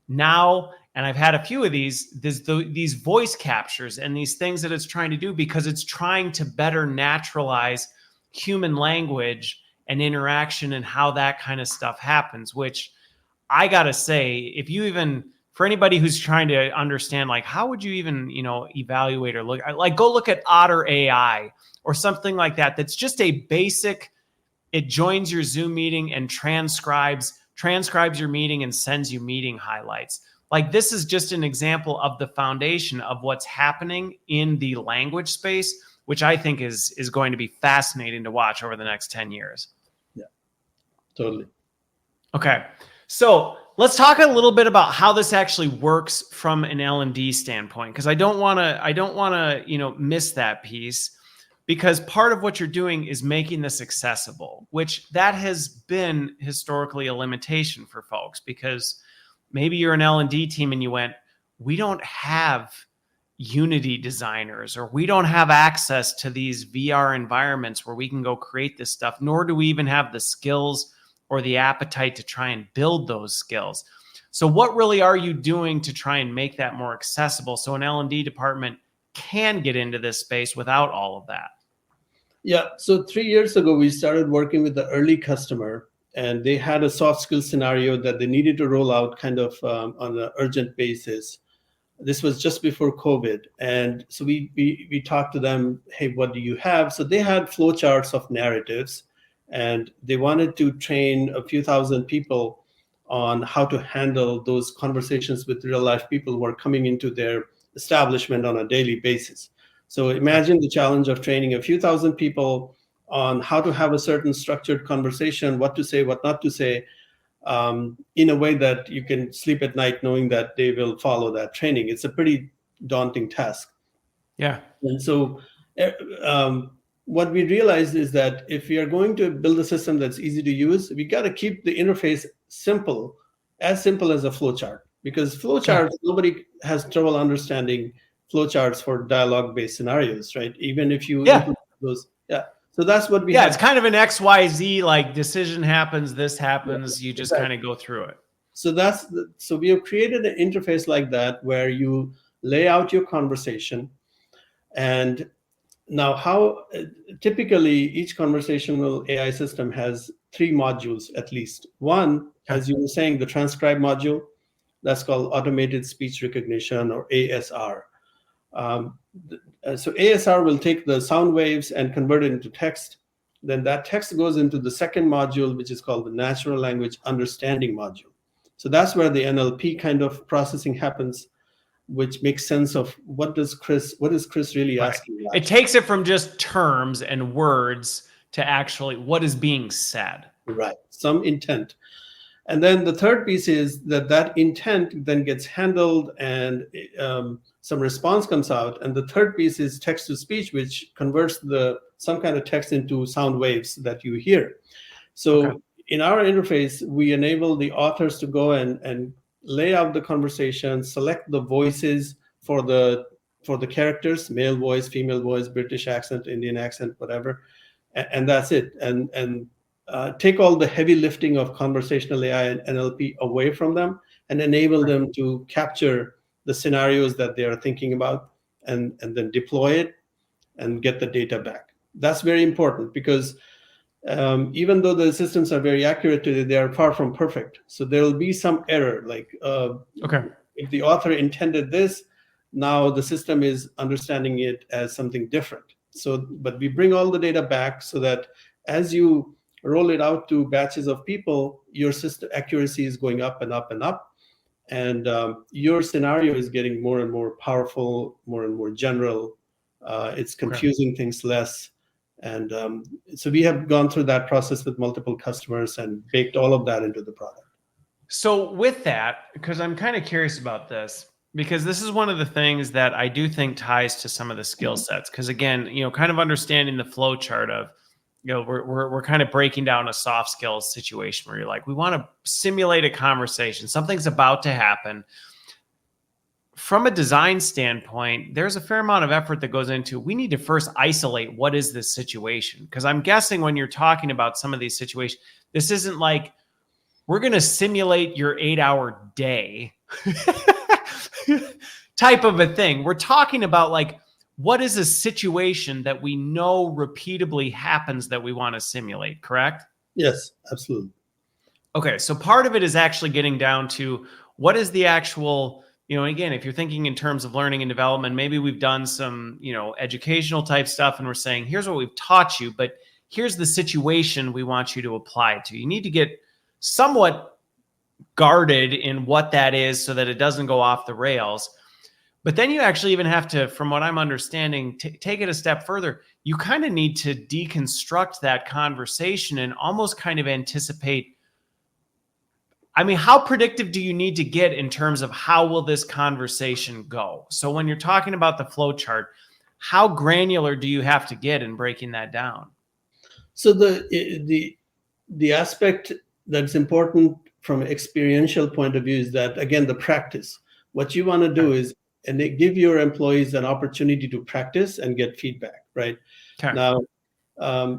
S1: now. And I've had a few of these voice captures and these things that it's trying to do, because it's trying to better naturalize human language and interaction and how that kind of stuff happens, which I got to say, for anybody who's trying to understand, like, how would you even, evaluate or go look at Otter AI or something like that. That's just a basic, it joins your Zoom meeting and transcribes your meeting and sends you meeting highlights. Like, this is just an example of the foundation of what's happening in the language space, which I think is going to be fascinating to watch over the next 10 years.
S2: Yeah, totally.
S1: Okay. So let's talk a little bit about how this actually works from an L&D standpoint, because I don't want to, miss that piece, because part of what you're doing is making this accessible, which that has been historically a limitation for folks, because maybe you're an L&D team and you went, we don't have Unity designers, or we don't have access to these VR environments where we can go create this stuff, nor do we even have the skills or the appetite to try and build those skills. So what really are you doing to try and make that more accessible so an L&D department can get into this space without all of that?
S2: Yeah. So 3 years ago, we started working with the early customer, and they had a soft skill scenario that they needed to roll out kind of on an urgent basis. This was just before COVID. And so we talked to them, hey, what do you have? So they had flowcharts of narratives, and they wanted to train a few thousand people on how to handle those conversations with real life people who are coming into their establishment on a daily basis. So imagine the challenge of training a few thousand people on how to have a certain structured conversation, what to say, what not to say. in a way that you can sleep at night knowing that they will follow that training. It's a pretty daunting task.
S1: Yeah.
S2: And so what we realized is that if we are going to build a system that's easy to use, we got to keep the interface simple as a flowchart, because flowcharts, nobody has trouble understanding flowcharts for dialogue-based scenarios, right? Even if you implement those. Yeah. So that's what we have.
S1: It's kind of an XYZ, like decision happens, this happens, you just kind of go through it.
S2: So so we have created an interface like that where you lay out your conversation. And now how typically each conversational AI system has 3 modules at least. One, as you were saying, the transcribe module, that's called automated speech recognition, or ASR. So ASR will take the sound waves and convert it into text. Then that text goes into the second module, which is called the natural language understanding module. So that's where the NLP kind of processing happens, which makes sense of what is Chris really asking?
S1: It takes it from just terms and words to actually what is being said.
S2: Right, some intent. And then the third piece is that intent then gets handled and some response comes out. And the third piece is text to speech, which converts some kind of text into sound waves that you hear. So in our interface, we enable the authors to go and lay out the conversation, select the voices for the characters, male voice, female voice, British accent, Indian accent, whatever, and that's it. And take all the heavy lifting of conversational AI and NLP away from them and enable them to capture the scenarios that they are thinking about and then deploy it and get the data back. That's very important, because even though the systems are very accurate today, they are far from perfect. So there will be some error, like if the author intended this, now the system is understanding it as something different. So, but we bring all the data back so that as you roll it out to batches of people, your system accuracy is going up and up and up. And your scenario is getting more and more powerful, more and more general. It's confusing things less. And so we have gone through that process with multiple customers and baked all of that into the product.
S1: So with that, because I'm kind of curious about this, because this is one of the things that I do think ties to some of the skill sets. Because again, kind of understanding the flow chart of, we're kind of breaking down a soft skills situation where you're like, we want to simulate a conversation. Something's about to happen. From a design standpoint, there's a fair amount of effort that goes into, we need to first isolate what is this situation. Because I'm guessing when you're talking about some of these situations, this isn't like, we're going to simulate your 8-hour day type of a thing. We're talking about like, what is a situation that we know repeatably happens that we want to simulate, correct?
S2: Yes, absolutely.
S1: Okay, so part of it is actually getting down to what is the actual, again, if you're thinking in terms of learning and development, maybe we've done some, educational type stuff and we're saying, here's what we've taught you, but here's the situation we want you to apply it to. You need to get somewhat guarded in what that is so that it doesn't go off the rails. But then you actually even have to, from what I'm understanding, take it a step further. You kind of need to deconstruct that conversation and almost kind of anticipate. I mean, how predictive do you need to get in terms of how will this conversation go? So when you're talking about the flow chart, how granular do you have to get in breaking that down?
S2: So the aspect that's important from an experiential point of view is that, again, the practice. What you want to do is, and they give your employees an opportunity to practice and get feedback, right? Now,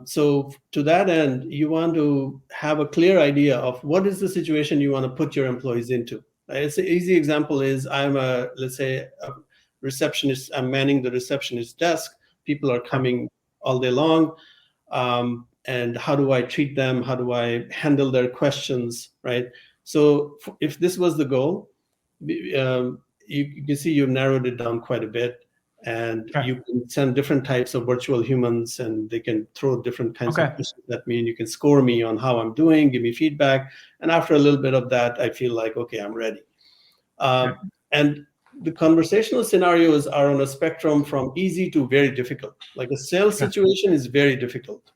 S2: so to that end, you want to have a clear idea of what is the situation you want to put your employees into. It's an easy example is let's say a receptionist, I'm manning the receptionist desk. People are coming all day long. And how do I treat them? How do I handle their questions, right? So if this was the goal, you can see you've narrowed it down quite a bit, and you can send different types of virtual humans and they can throw different kinds of questions at me, and you can score me on how I'm doing, give me feedback. And after a little bit of that, I feel like, okay, I'm ready. And the conversational scenarios are on a spectrum from easy to very difficult. Like a sales situation is very difficult.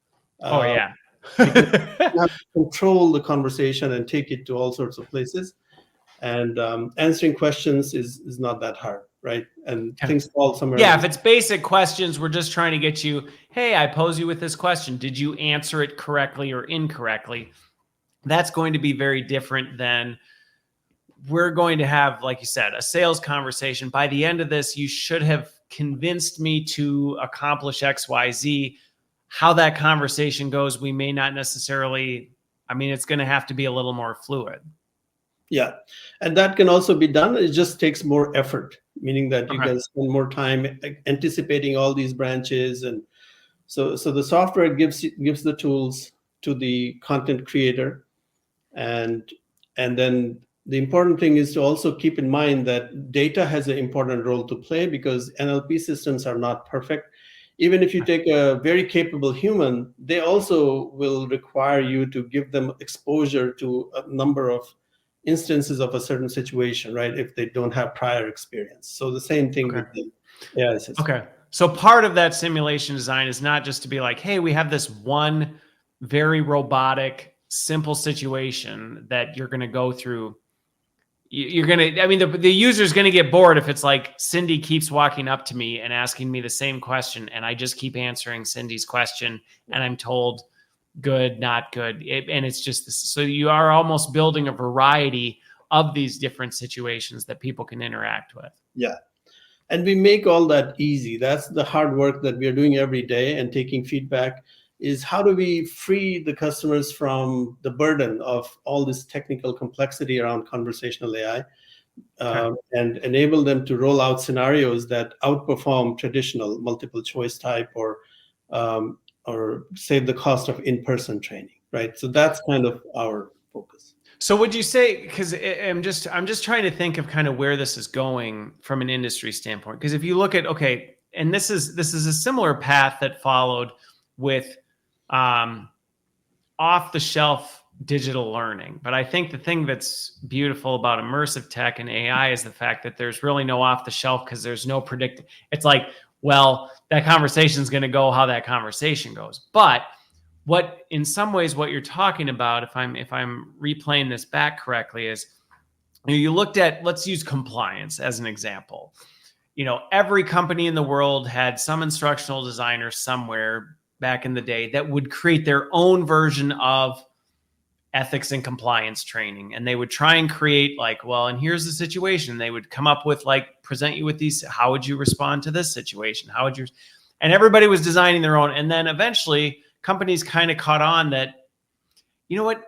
S2: because you have to control the conversation and take it to all sorts of places. And answering questions is not that hard, right? And things fall somewhere.
S1: Yeah, if it's basic questions, we're just trying to get you, hey, I pose you with this question. Did you answer it correctly or incorrectly? That's going to be very different than we're going to have, like you said, a sales conversation. By the end of this, you should have convinced me to accomplish X, Y, Z. How that conversation goes, we may not necessarily, I mean, it's going to have to be a little more fluid.
S2: Yeah. And that can also be done. It just takes more effort, meaning that you
S1: Okay.
S2: can spend more time anticipating all these branches. And so the software gives the tools to the content creator. And then the important thing is to also keep in mind that data has an important role to play, because NLP systems are not perfect. Even if you take a very capable human, they also will require you to give them exposure to a number of instances of a certain situation, right? If they don't have prior experience. So the same thing with the AI system.
S1: Okay. So part of that simulation design is not just to be like, hey, we have this one very robotic, simple situation that you're going to go through. You're going to, I mean, the user's going to get bored if it's like Cindy keeps walking up to me and asking me the same question, and I just keep answering Cindy's question, and I'm told good, not good. And it's just this. So you are almost building a variety of these different situations that people can interact with.
S2: Yeah. And we make all that easy. That's the hard work that we are doing every day, and taking feedback is how do we free the customers from the burden of all this technical complexity around conversational AI, and enable them to roll out scenarios that outperform traditional multiple choice type, or save the cost of in-person training, right? So that's kind of our focus.
S1: So would you say, because I'm just trying to think of kind of where this is going from an industry standpoint, because if you look at, okay, and this is a similar path that followed with off the shelf digital learning. But I think the thing that's beautiful about immersive tech and AI is the fact that there's really no off the shelf, because there's no predict. It's like, well, that conversation is going to go how that conversation goes. But what, in some ways, what you're talking about, if I'm replaying this back correctly, is you looked at, let's use compliance as an example. Every company in the world had some instructional designer somewhere back in the day that would create their own version of ethics and compliance training. And they would try and create like, well, and here's the situation. They would come up with like, present you with these, how would you respond to this situation? How would you, and everybody was designing their own. And then eventually companies kind of caught on that, you know what,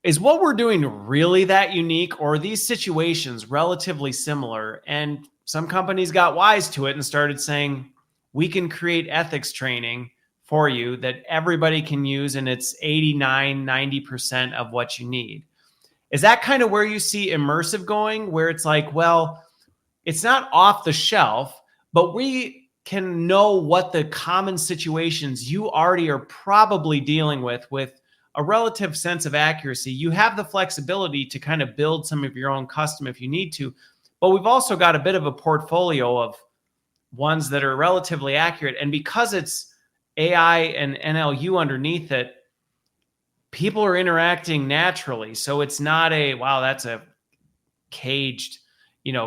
S1: is what we're doing really that unique, or are these situations relatively similar? And some companies got wise to it and started saying, we can create ethics training for you that everybody can use, and it's 89, 90% of what you need. Is that kind of where you see immersive going, where it's like, well, it's not off the shelf, but we can know what the common situations you already are probably dealing with a relative sense of accuracy. You have the flexibility to kind of build some of your own custom if you need to, but we've also got a bit of a portfolio of ones that are relatively accurate. And because it's AI and NLU underneath it, people are interacting naturally. So it's not a, wow, that's a caged,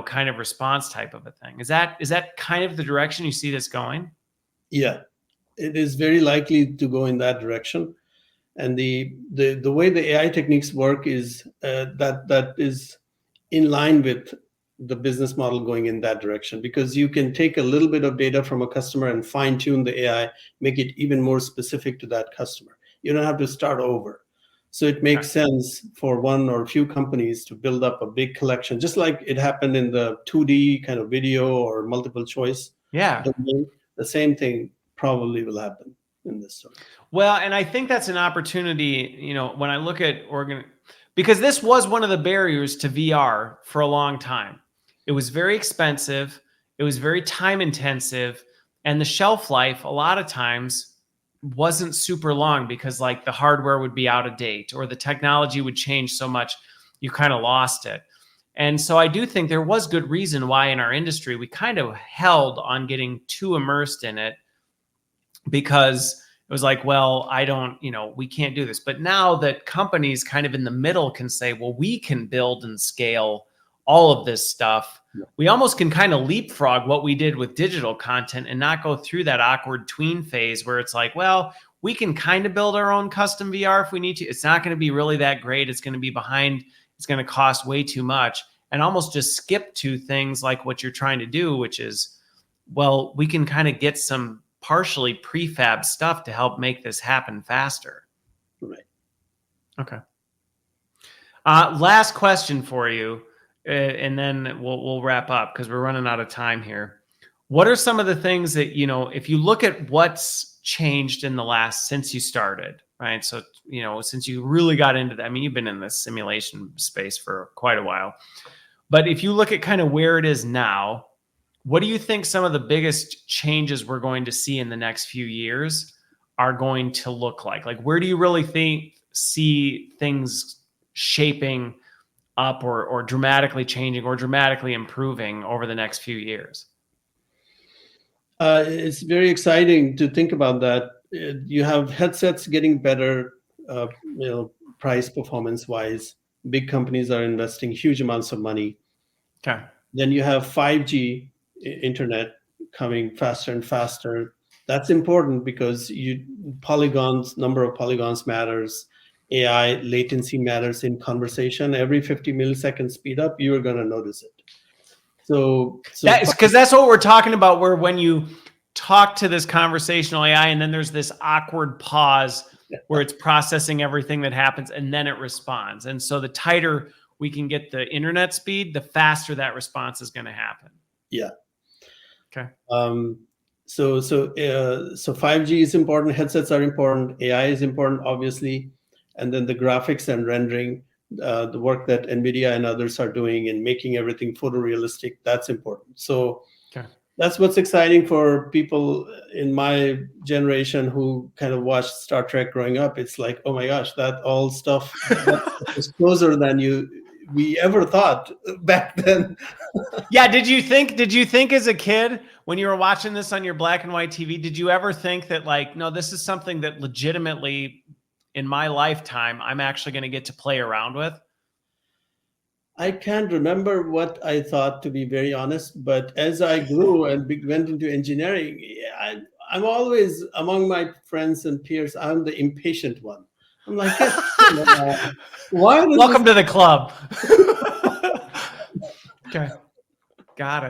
S1: kind of response type of a thing. Is that kind of the direction you see this going?
S2: Yeah, it is very likely to go in that direction. And the way the AI techniques work is that is in line with the business model going in that direction, because you can take a little bit of data from a customer and fine tune the AI, make it even more specific to that customer. You don't have to start over. So it makes sense for one or a few companies to build up a big collection, just like it happened in the 2D kind of video or multiple choice.
S1: Yeah.
S2: The same thing probably will happen in this story.
S1: Well, and I think that's an opportunity, when I look at because this was one of the barriers to VR for a long time. It was very expensive. It was very time intensive. And the shelf life, a lot of times, wasn't super long, because like the hardware would be out of date, or the technology would change so much, you kind of lost it. And so I do think there was good reason why in our industry we kind of held on getting too immersed in it, because it was like, well, I don't, we can't do this. But now that companies kind of in the middle can say, well, we can build and scale all of this stuff, we almost can kind of leapfrog what we did with digital content and not go through that awkward tween phase where it's like, well, we can kind of build our own custom VR if we need to. It's not going to be really that great. It's going to be behind. It's going to cost way too much, and almost just skip to things like what you're trying to do, which is, well, we can kind of get some partially prefab stuff to help make this happen faster.
S2: Right.
S1: Okay. Last question for you, and then we'll wrap up because we're running out of time here. What are some of the things that, if you look at what's changed in the last, since you started, right? So, since you really got into that, I mean, you've been in this simulation space for quite a while, but if you look at kind of where it is now, what do you think some of the biggest changes we're going to see in the next few years are going to look like? Like, where do you really see things shaping up or dramatically changing or dramatically improving over the next few years?
S2: It's very exciting to think about that. You have headsets getting better, price performance wise. Big companies are investing huge amounts of money.
S1: Okay.
S2: Then you have 5G internet coming faster and faster. That's important because number of polygons matters. AI latency matters in conversation. Every 50 milliseconds speed up, you're going to notice it. So
S1: because that's what we're talking about, where when you talk to this conversational AI and then there's this awkward pause where it's processing everything that happens and then it responds. And so the tighter we can get the internet speed, the faster that response is going to happen.
S2: Yeah.
S1: Okay.
S2: So 5G is important. Headsets are important. AI is important, obviously. And then the graphics and rendering, the work that NVIDIA and others are doing in making everything photorealistic, that's important. So that's what's exciting for people in my generation who kind of watched Star Trek growing up. It's like, oh my gosh, that all stuff is closer than we ever thought back then.
S1: Yeah. Did you think as a kid when you were watching this on your black and white TV, did you ever think that like, no, this is something that legitimately in my lifetime, I'm actually going to get to play around with?
S2: I can't remember what I thought, to be very honest, but as I grew and went into engineering, I'm always, among my friends and peers, I'm the impatient one. I'm like, why?
S1: Welcome to the club. Okay. Got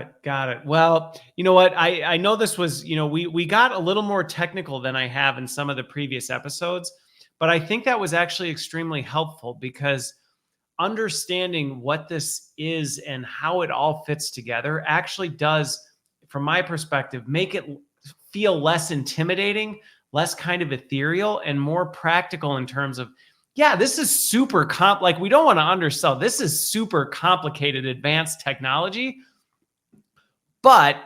S1: it. Well, you know what? I know this was, we got a little more technical than I have in some of the previous episodes, but I think that was actually extremely helpful because understanding what this is and how it all fits together actually does, from my perspective, make it feel less intimidating, less kind of ethereal, and more practical in terms of, yeah, this is super like we don't want to undersell. This is super complicated, advanced technology, but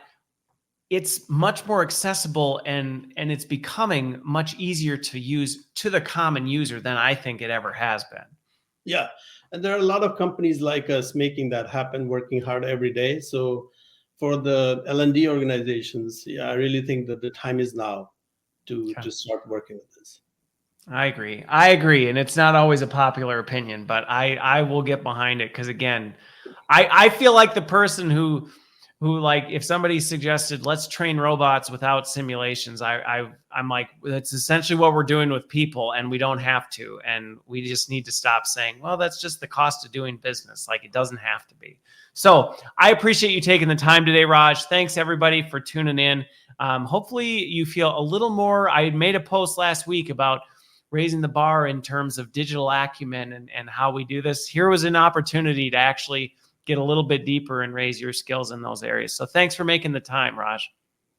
S1: it's much more accessible and it's becoming much easier to use to the common user than I think it ever has been.
S2: Yeah. And there are a lot of companies like us making that happen, working hard every day. So for the L&D organizations, I really think that the time is now to start working with this.
S1: I agree. And it's not always a popular opinion, but I will get behind it because, again, I feel like the person who like, if somebody suggested let's train robots without simulations, I'm like, that's essentially what we're doing with people, and we don't have to, and we just need to stop saying, well, that's just the cost of doing business. Like, it doesn't have to be. So I appreciate you taking the time today, Raj. Thanks everybody for tuning in. Hopefully you feel a little more. I made a post last week about raising the bar in terms of digital acumen and how we do this. Here was an opportunity to actually get a little bit deeper and raise your skills in those areas. So thanks for making the time, Raj.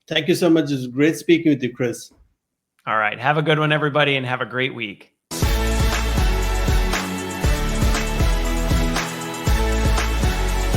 S2: Thank you so much. It's great speaking with you, Chris.
S1: All right. Have a good one, everybody, and have a great week.